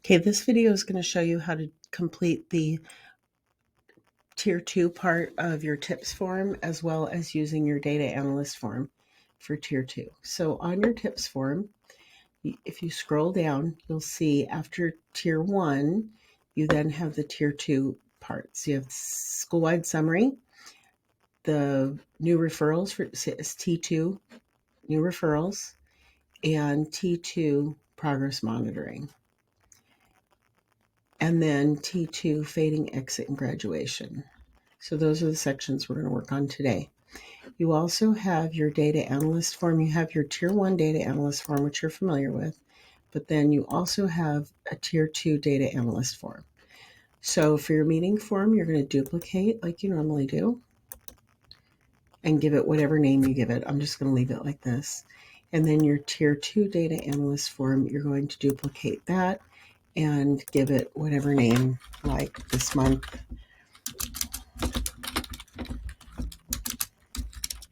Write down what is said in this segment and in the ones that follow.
Okay, this video is going to show you how to complete the Tier 2 part of your TIPS form, as well as using your data analyst form for Tier 2. So on your TIPS form, if you scroll down, you'll see after Tier 1, you then have the Tier 2 parts. You have school-wide summary, the new referrals for T2, new referrals, and T2 progress monitoring. And then T2 fading exit and graduation. So those are the sections we're going to work on today. You also have your data analyst form. You have your Tier 1 data analyst form, which you're familiar with, but then you also have a Tier 2 data analyst form. So for your meeting form, you're going to duplicate like you normally do and give it whatever name you give it. I'm just going to leave it like this. And then your Tier 2 data analyst form, you're going to duplicate that and give it whatever name, like this month,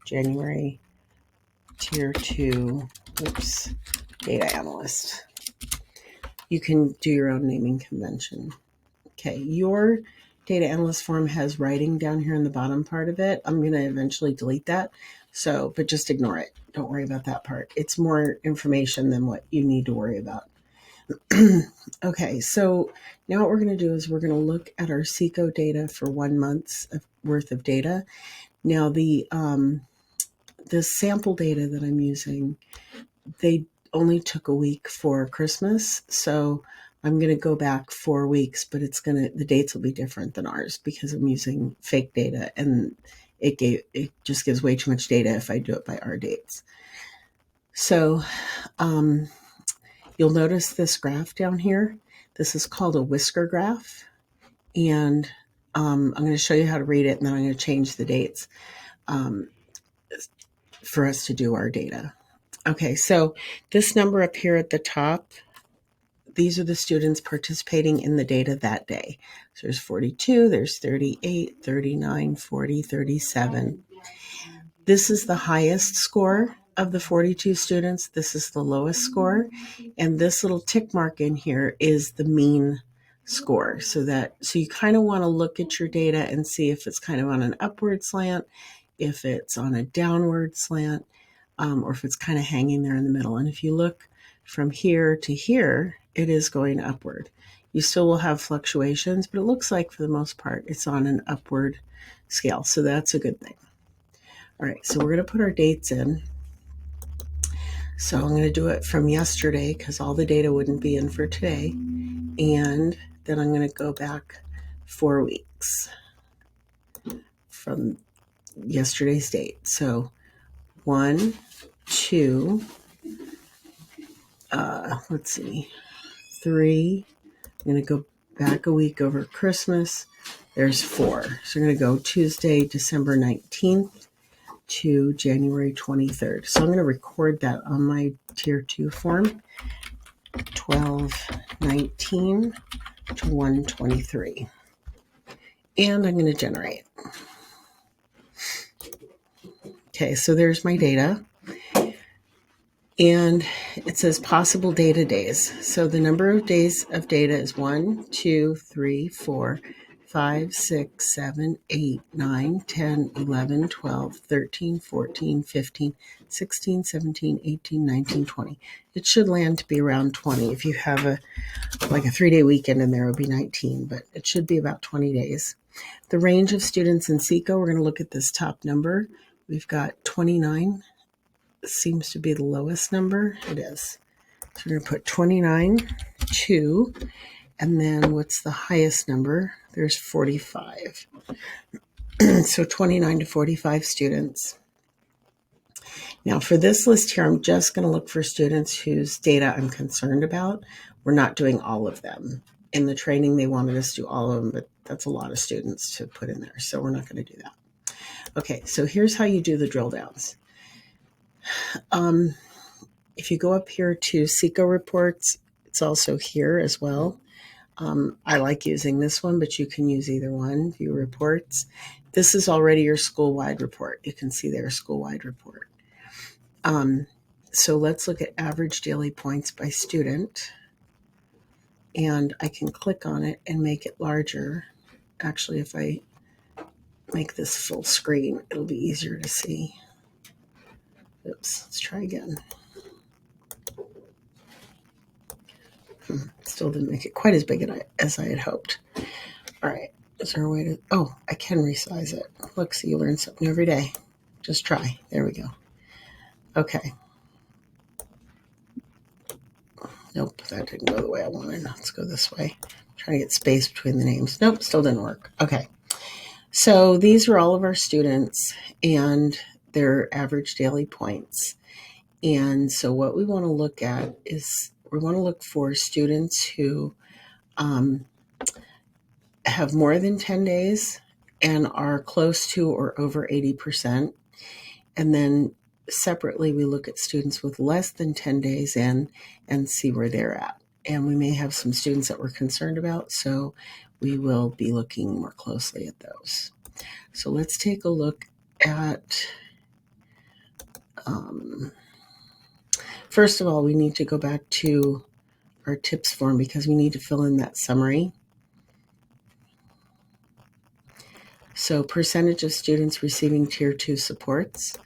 January, Tier 2, data analyst. You can do your own naming convention. Okay, your data analyst form has writing down here in the bottom part of it. I'm going to eventually delete that, but just ignore it. Don't worry about that part. It's more information than what you need to worry about. Okay, so now what we're going to do is we're going to look at our SECO data for 1 month's worth of data. Now the sample data that I'm using, they only took a week for Christmas, so I'm going to go back 4 weeks, but the dates will be different than ours because I'm using fake data, and it just gives way too much data if I do it by our dates. So you'll notice this graph down here. This is called a whisker graph, and I'm going to show you how to read it, and then I'm going to change the dates for us to do our data. Okay, so this number up here at the top, these are the students participating in the data that day. So there's 42, there's 38, 39, 40, 37. This is the highest score of the 42 students. This is the lowest score. And this little tick mark in here is the mean score. So you kind of want to look at your data and see if it's kind of on an upward slant, if it's on a downward slant, or if it's kind of hanging there in the middle. And if you look from here to here, it is going upward. You still will have fluctuations, but it looks like for the most part, it's on an upward scale. So that's a good thing. All right, so we're going to put our dates in. So I'm going to do it from yesterday because all the data wouldn't be in for today. And then I'm going to go back 4 weeks from yesterday's date. So 1, 2, let's see, 3. I'm going to go back a week over Christmas. There's 4. So I'm going to go Tuesday, December 19th to January 23rd. So I'm going to record that on my Tier 2 form, 12/19 to 1/23. And I'm going to generate. Okay, so there's my data. And it says possible data days. So the number of days of data is 1, 2, 3, 4, 5, 6, 7, 8, 9, 10, 11, 12, 13, 14, 15, 16, 17, 18, 19, 20. It should land to be around 20. If you have a 3-day weekend in there, it would be 19, but it should be about 20 days. The range of students in SECO, we're going to look at this top number. We've got 29. Seems to be the lowest number. It is. So we're going to put 29, 2, and then what's the highest number? There's 45. So 29 to 45 students. Now for this list here, I'm just going to look for students whose data I'm concerned about. We're not doing all of them. In the training, they wanted us to do all of them, but that's a lot of students to put in there. So we're not going to do that. Okay, so here's how you do the drill downs. If you go up here to SECO reports, it's also here as well. I like using this one, but you can use either one. View reports. This is already your school-wide report. You can see their school-wide report. So let's look at average daily points by student. and I can click on it and make it larger. Actually, if I make this full screen, it'll be easier to see. Oops, let's try again. Still didn't make it quite as big as I had hoped. All right, is there a way to, oh, I can resize it. Look, see, you learn something every day. Just try. There we go. Okay. Nope, that didn't go the way I wanted. Let's go this way. I'm trying to get space between the names. Nope, still didn't work. Okay. So these are all of our students and their average daily points. And so what we want to look at is we want to look for students who have more than 10 days and are close to or over 80%. And then separately, we look at students with less than 10 days in and see where they're at. And we may have some students that we're concerned about, so we will be looking more closely at those. So let's take a look at, first of all, we need to go back to our tips form because we need to fill in that summary. So percentage of students receiving Tier 2 supports.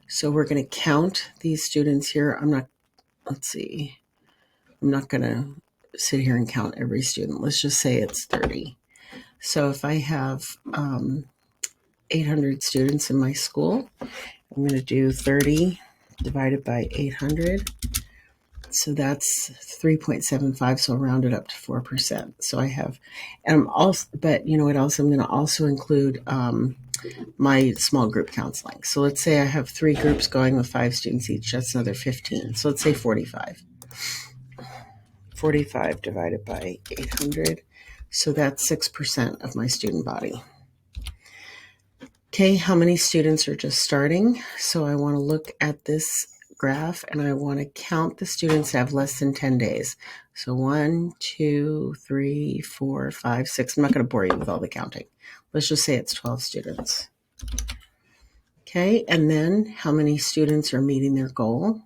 So we're going to count these students here. I'm not going to sit here and count every student. Let's just say it's 30. So if I have 800 students in my school, I'm going to do 30 divided by 800. So that's 3.75. So I'll round it up to 4%. So I have, and I'm also, but you know what else? I'm going to also include my small group counseling. So let's say I have 3 groups going with 5 students each. That's another 15. So let's say 45. 45 divided by 800. So that's 6% of my student body. Okay, how many students are just starting? So I want to look at this graph and I want to count the students that have less than 10 days. So 1, 2, 3, 4, 5, 6. I'm not going to bore you with all the counting. Let's just say it's 12 students. Okay, and then how many students are meeting their goal?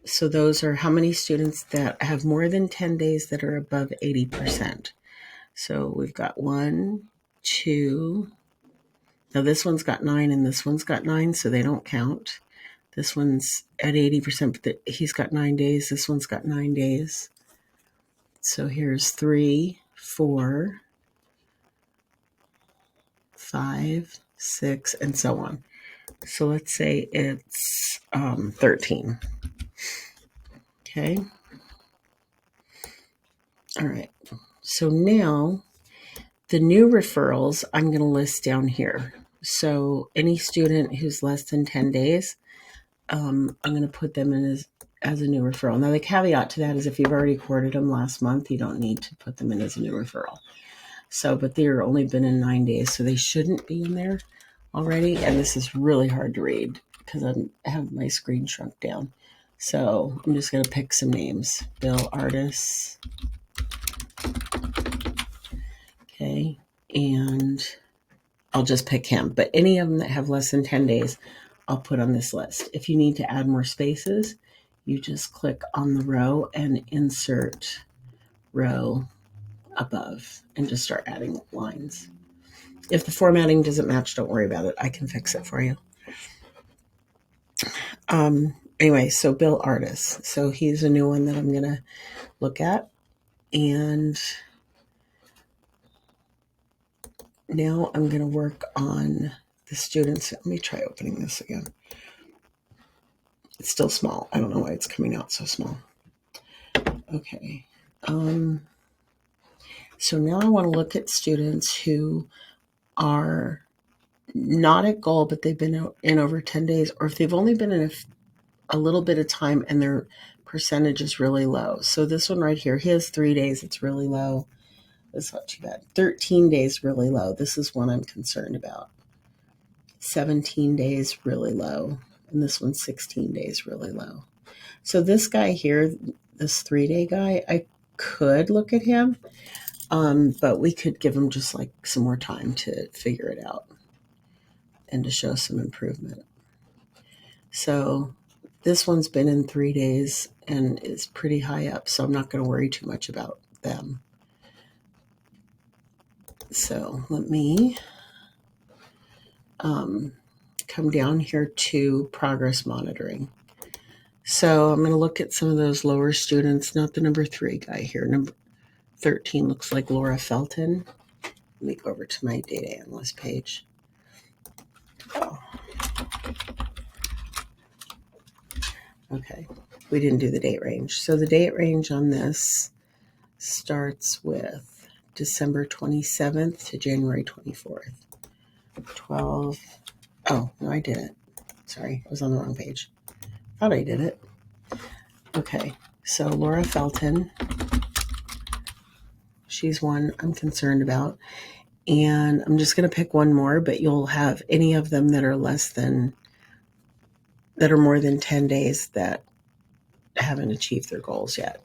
So those are how many students that have more than 10 days that are above 80%. So we've got 1, 2. Now this one's got 9 and this one's got 9, so they don't count. This one's at 80%, but he's got 9 days. This one's got 9 days. So here's 3, 4, 5, 6, and so on. So let's say it's 13. Okay. All right. So now the new referrals I'm going to list down here. So any student who's less than 10 days, I'm going to put them in as a new referral. Now the caveat to that is if you've already courted them last month, you don't need to put them in as a new referral. So, but they're only been in 9 days, so they shouldn't be in there already. And this is really hard to read because I have my screen shrunk down. So I'm just going to pick some names. Bill Artis. Okay. And I'll just pick him. But any of them that have less than 10 days, I'll put on this list. If you need to add more spaces, you just click on the row and insert row above and just start adding lines. If the formatting doesn't match, don't worry about it. I can fix it for you. Anyway, so Bill Artis. So he's a new one that I'm going to look at. And now I'm going to work on the students. Let me try opening this again. It's still small. I don't know why it's coming out so small. Okay. So now I want to look at students who are not at goal, but they've been in over 10 days, or if they've only been in a little bit of time and their percentage is really low. So this one right here, he has 3 days. It's really low. That's not too bad. 13 days, really low. This is one I'm concerned about. 17 days, really low. And this one's 16 days, really low. So this guy here, this 3-day guy, I could look at him, but we could give him just like some more time to figure it out and to show some improvement. So This one's been in 3 days and is pretty high up, so I'm not going to worry too much about them. So let me come down here to progress monitoring. So I'm going to look at some of those lower students, not the number 3 guy here. Number 13 looks like Laura Felton. Let me go over to my data analyst page. Oh. Okay, we didn't do the date range. So the date range on this starts with December 27th to January 24th. 12. Oh, no, I did it. Sorry, I was on the wrong page. Thought I did it. Okay, so Laura Felton. She's one I'm concerned about. And I'm just going to pick one more, but you'll have any of them that are more than 10 days that haven't achieved their goals yet.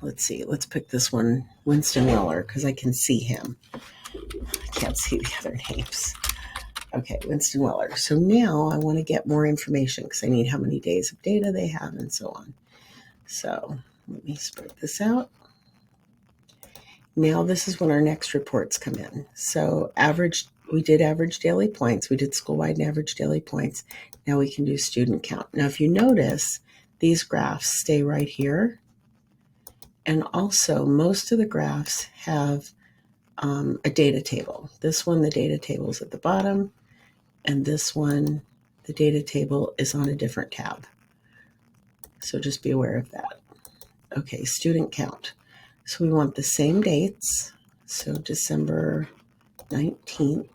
Let's see. Let's pick this one, Winston Weller, because I can see him. I can't see the other names. Okay, Winston Weller. So now I want to get more information because I need how many days of data they have and so on. So let me spread this out. Now this is when our next reports come in. So we did average daily points. We did school-wide and average daily points. Now we can do student count. Now if you notice, these graphs stay right here. And also most of the graphs have a data table. This one, the data table is at the bottom. And this one, the data table is on a different tab. So just be aware of that. Okay, student count. So we want the same dates. So December 19th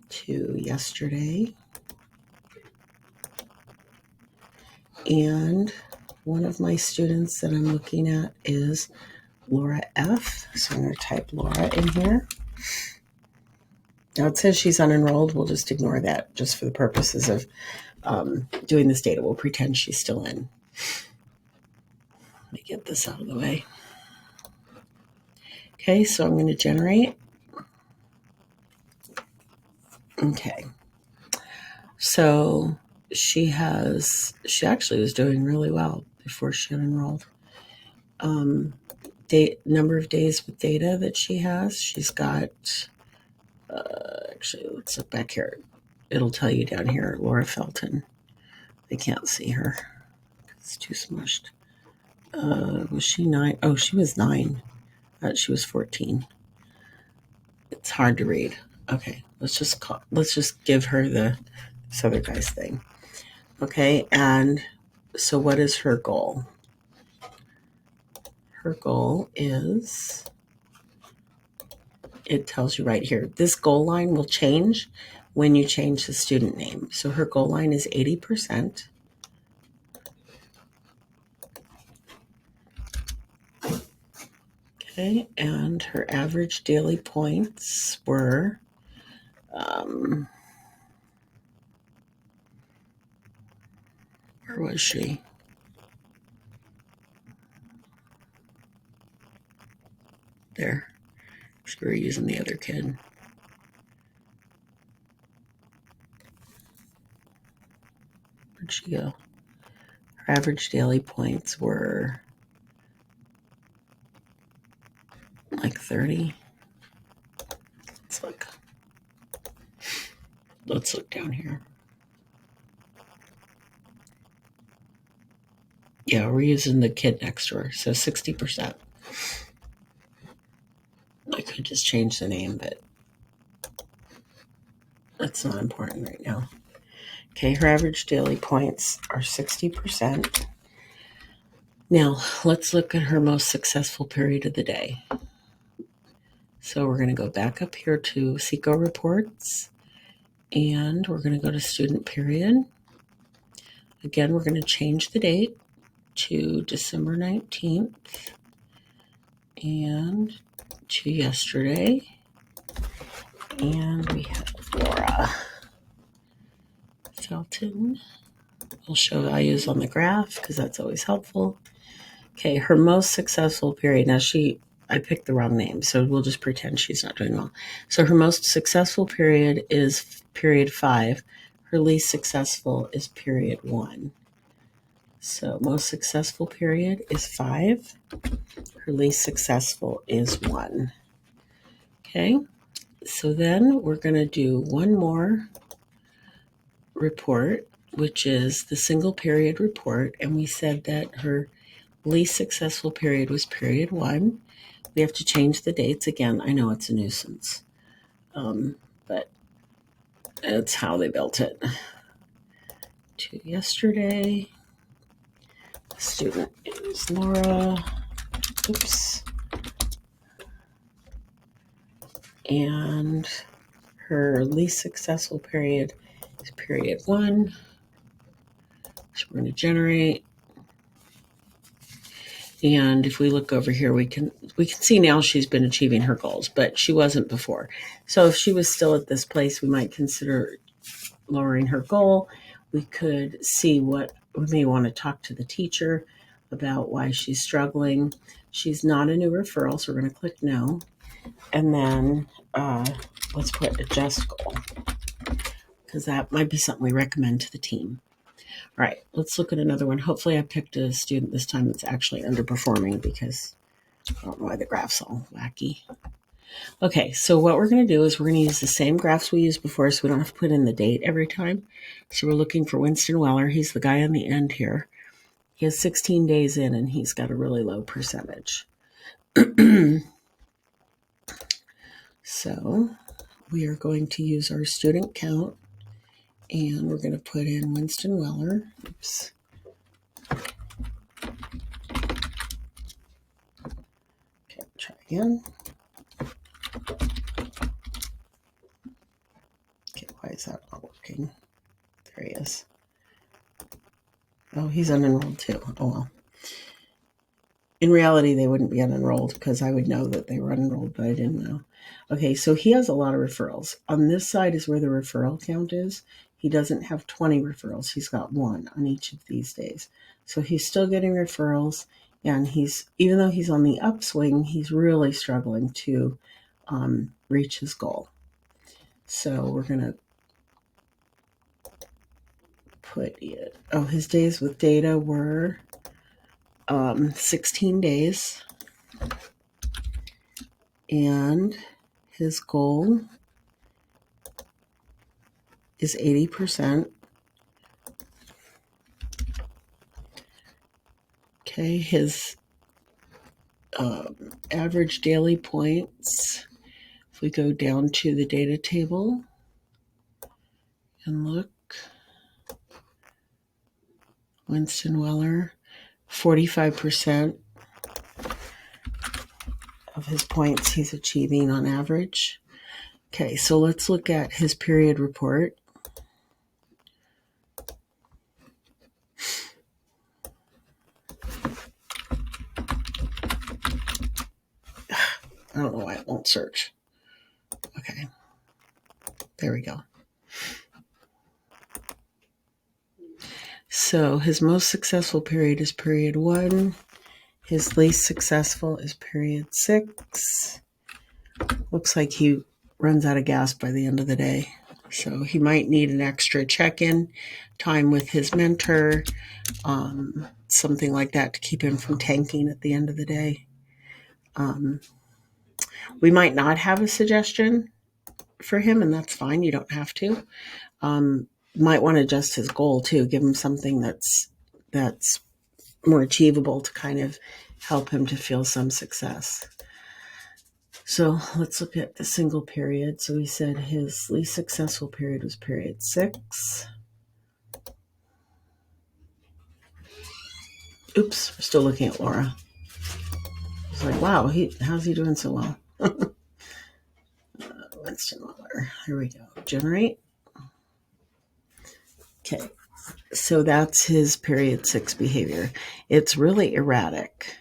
to yesterday. And one of my students that I'm looking at is Laura F. So I'm going to type Laura in here. Now it says she's unenrolled. We'll just ignore that just for the purposes of doing this data. We'll pretend she's still in. Let me get this out of the way. Okay, so I'm going to generate. Okay. So she actually was doing really well before she got enrolled. Number of days with data that she has. She's got, actually, let's look back here. It'll tell you down here, Laura Felton. I can't see her. It's too smushed. Was she 9? Oh, she was 9. She was 14. It's hard to read. Okay, let's just give her this other guy's thing. Okay, and so what is her goal? Her goal is, it tells you right here, this goal line will change when you change the student name. So her goal line is 80%. Okay, and her average daily points were where was she? There. We were using the other kid. Where'd she go? Her average daily points were like 30. Let's look down here. Yeah, we're using the kid next to her, so 60%. I could just change the name, but that's not important right now. Okay, her average daily points are 60%. Now, let's look at her most successful period of the day. So we're going to go back up here to SECO reports, and we're going to go to student period. Again, we're going to change the date to December 19th and to yesterday. And we have Laura Felton. We'll show values on the graph because that's always helpful. Okay, her most successful period. Now I picked the wrong name, so we'll just pretend she's not doing well. So her most successful period is period 5. Her least successful is period 1. So most successful period is 5. Her least successful is 1. Okay, so then we're going to do one more report, which is the single period report. And we said that her least successful period was period 1. We have to change the dates again. I know it's a nuisance, but it's how they built it. To yesterday. The student is Laura. Oops. And her least successful period is period 1. So we're going to generate. And if we look over here, we can see now she's been achieving her goals, but she wasn't before. So if she was still at this place, we might consider lowering her goal. We could see what we may want to talk to the teacher about why she's struggling. She's not a new referral, so we're going to click no. And then let's put adjust goal, because that might be something we recommend to the team. All right, let's look at another one. Hopefully I picked a student this time that's actually underperforming, because I don't know why the graph's all wacky. Okay, so what we're going to do is we're going to use the same graphs we used before, so we don't have to put in the date every time. So we're looking for Winston Weller. He's the guy on the end here. He has 16 days in, and he's got a really low percentage. So we are going to use our student count, and we're going to put in Winston Weller. Oops. Okay, try again. Okay, why is that not working? There he is. Oh, he's unenrolled too. Oh, well. In reality, they wouldn't be unenrolled because I would know that they were unenrolled, but I didn't know. Okay, so he has a lot of referrals. On this side is where the referral count is. He doesn't have 20 referrals. He's got 1 on each of these days. So he's still getting referrals, and even though he's on the upswing, he's really struggling to reach his goal. So we're going to put it. Oh, his days with data were 16 days. And his goal is 80%. Okay, his average daily points, if we go down to the data table and look, Winston Weller, 45% of his points he's achieving on average. Okay, so let's look at his period report. I don't know why it won't search. Okay, there we go. So his most successful period is period 1. His least successful is period 6. Looks like he runs out of gas by the end of the day. So he might need an extra check-in time with his mentor, something like that to keep him from tanking at the end of the day. We might not have a suggestion for him, and that's fine. You don't have to. Might want to adjust his goal too. Give him something that's more achievable to kind of help him to feel some success. So let's look at the single period. So we said his least successful period was period 6. Oops, we're still looking at Laura. It's like, wow, how's he doing so well? Winston Weller. Here we go. Generate. Okay, so that's his period 6 behavior. It's really erratic.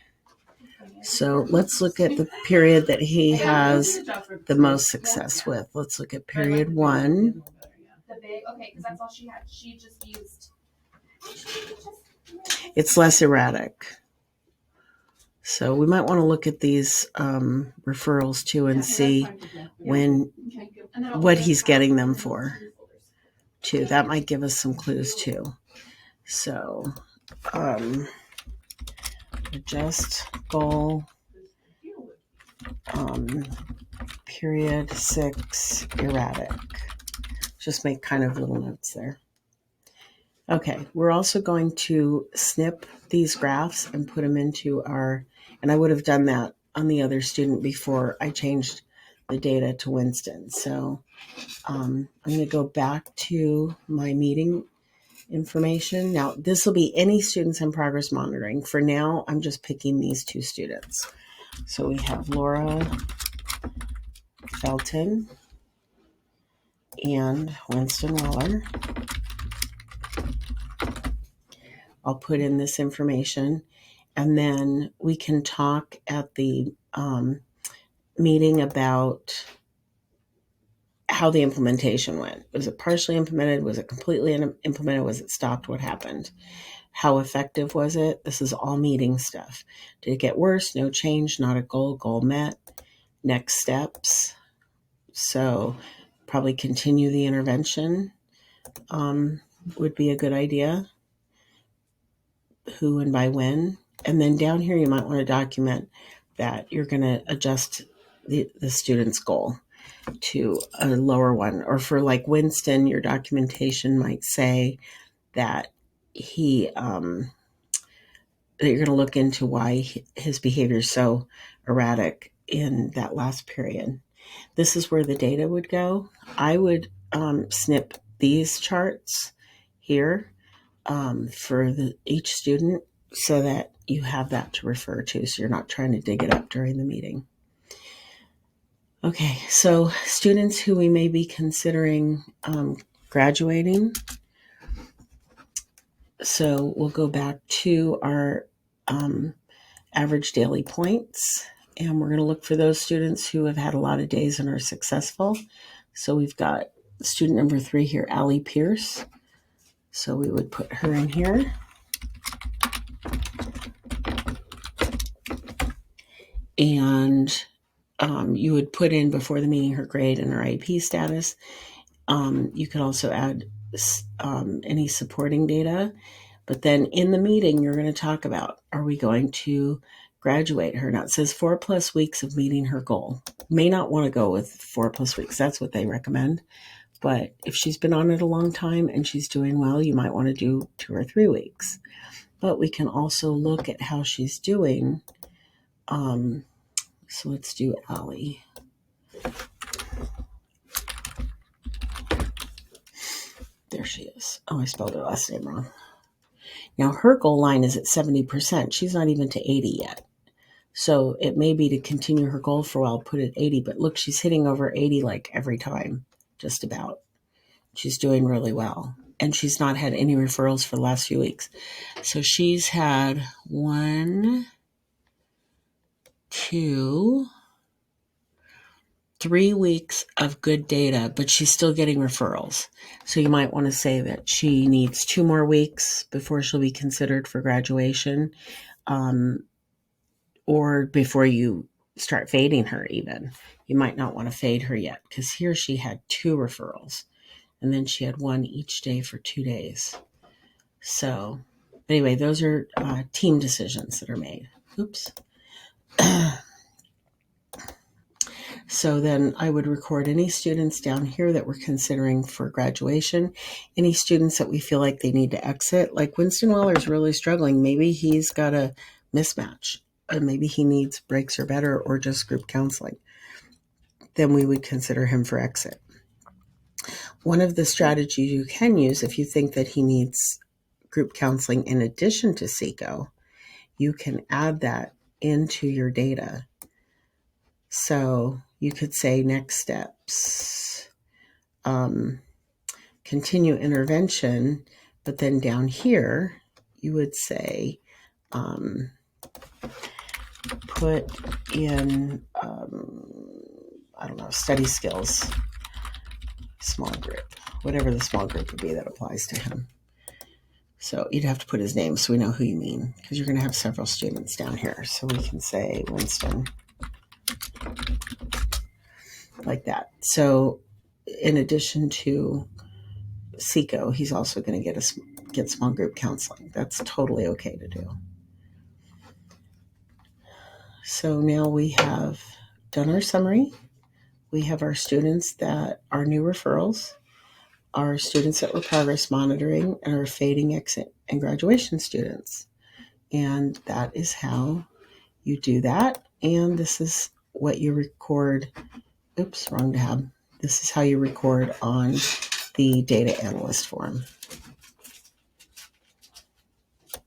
So let's look at the period that he has the most success with. Let's look at period 1. Okay, because that's all she had. She just used. It's less erratic. So we might want to look at these referrals too and see when what he's getting them for too. That might give us some clues too. So adjust goal period 6 erratic. Just make kind of little notes there. Okay, we're also going to snip these graphs and put them into our, and I would have done that on the other student before I changed the data to Winston. So I'm going to go back to my meeting information. Now, this will be any students in progress monitoring. For now, I'm just picking these 2 students. So we have Laura Felton and Winston Waller. I'll put in this information, and then we can talk at the meeting about how the implementation went. Was it partially implemented? Was it completely implemented? Was it stopped? What happened? How effective was it? This is all meeting stuff. Did it get worse? No change, not a goal, goal met. Next steps. So probably continue the intervention would be a good idea. Who and by when. And then down here, you might want to document that you're going to adjust the student's goal to a lower one. Or for like Winston, your documentation might say that he, that you're going to look into why his behavior is so erratic in that last period. This is where the data would go. I would snip these charts here for each student so that you have that to refer to, so you're not trying to dig it up during the meeting. Okay, so students who we may be considering graduating. So we'll go back to our average daily points, and we're going to look for those students who have had a lot of days and are successful. So we've got student number 3 here, Allie Pierce. So we would put her in here. And you would put in before the meeting her grade and her IEP status. You could also add any supporting data. But then in the meeting, you're going to talk about, are we going to graduate her? Now it says 4+ weeks of meeting her goal. May not want to go with 4+ weeks. That's what they recommend. But if she's been on it a long time and she's doing well, you might want to do 2 or 3 weeks. But we can also look at how she's doing. So let's do Allie. There she is. Oh, I spelled her last name wrong. Now her goal line is at 70%. She's not even to 80 yet. So it may be to continue her goal for a while, put it at 80. But look, she's hitting over 80 like every time, just about. She's doing really well. And she's not had any referrals for the last few weeks. So she's had 1, 2, 3 weeks of good data, but she's still getting referrals. So you might want to say that she needs 2 more weeks before she'll be considered for graduation, or before you start fading her even. You might not want to fade her yet, because here she had 2 referrals, and then she had 1 each day for 2 days. So anyway, those are team decisions that are made. Oops. So then I would record any students down here that we're considering for graduation, any students that we feel like they need to exit. Like Winston Waller is really struggling. Maybe he's got a mismatch. Maybe he needs breaks or better, or just group counseling. Then we would consider him for exit. One of the strategies you can use if you think that he needs group counseling in addition to SECO, you can add that into your data. So you could say next steps, continue intervention, but then down here you would say put in, study skills, small group, whatever the small group would be that applies to him. So you'd have to put his name so we know who you mean, because you're going to have several students down here. So we can say Winston, like that. So in addition to SECO, he's also going to get small group counseling. That's totally okay to do. So now we have done our summary. We have our students that are new referrals, our students that were progress monitoring, and our fading exit and graduation students. And that is how you do that. And this is what you record. Oops, wrong tab. This is how you record on the data analyst form.